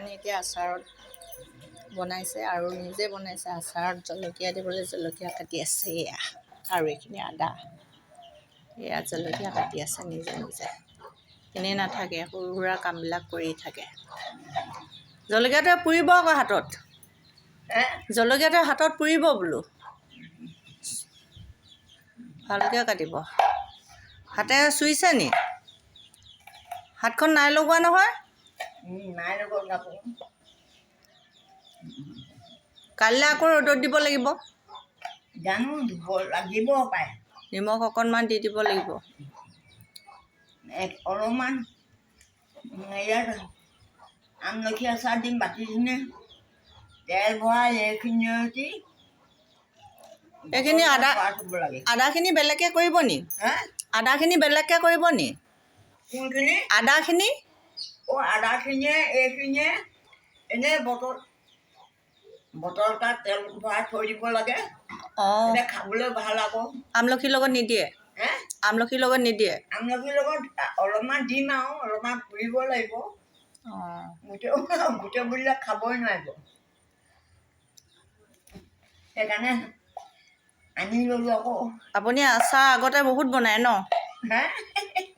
কাৰণে এতিয়া আচাৰত বনাইছে আৰু নিজে বনাইছে। আচাৰত জলকীয়া দিবলৈ জলকীয়া কাটি আছে এয়া, আৰু এইখিনি আদা, এয়া জলকীয়া কাটি আছে নিজে নিজে। এনেই নাথাকে, সৰু সুৰা কামবিলাক কৰি থাকে। জলকীয়াটোৱে পুৰিব আকৌ হাতত, জলকীয়াটোৱে হাতত পুৰিব বোলো। ভালকৈ কাটিব। হাতে চুইছে নি? হাতখন নাই লগোৱা নহয়? নাই লগোৱা। কাইলৈ আকৌ ৰ'দত দিব লাগিব। জানো দিব লাগিব পায়। নিমখ অকণমান দি দিব লাগিব। অলপমান ইয়াত আমলখি আচাৰ দিম বাতিখিনি, তেল ভৰাই এইখিনি সৈতে এইখিনি আদাখিনি বেলেগকৈ কৰিব নি? আদাখিনি বেলেগকৈ কৰিব নি? কোনখিনি? আদাখিনি? আদাখিনিয়ে এইখিনিয়ে এনেই বটল এটাত তেল ভৰাই থৈ দিব লাগে। এতিয়া খাবলৈ ভাল আকৌ। আমলখিৰ লগত নিদিয়ে? আমলখিৰ লগত নিদিয়ে? আমলখিৰ লগত অলপমান দিম আৰু অলপমান পুৰিব লাগিব। গোটেই বুলিলে খাবই নোৱাৰিব। সেইকাৰণে আনি ল'লোঁ আকৌ। আপুনি আচাৰ আগতে বহুত বনায় ন?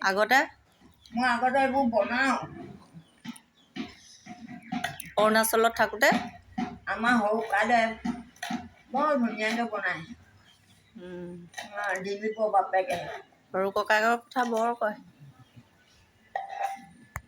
আগতে? মই আগতে এইবোৰ বনাওঁ। অৰুণাচলত থাকোঁতে? আমাৰ সৰু কাইলৈ বৰ ধুনীয়াকৈ বনায়। দিলীপৰ বাপেকে। সৰু ককায়েকৰ কথা বৰ কয়।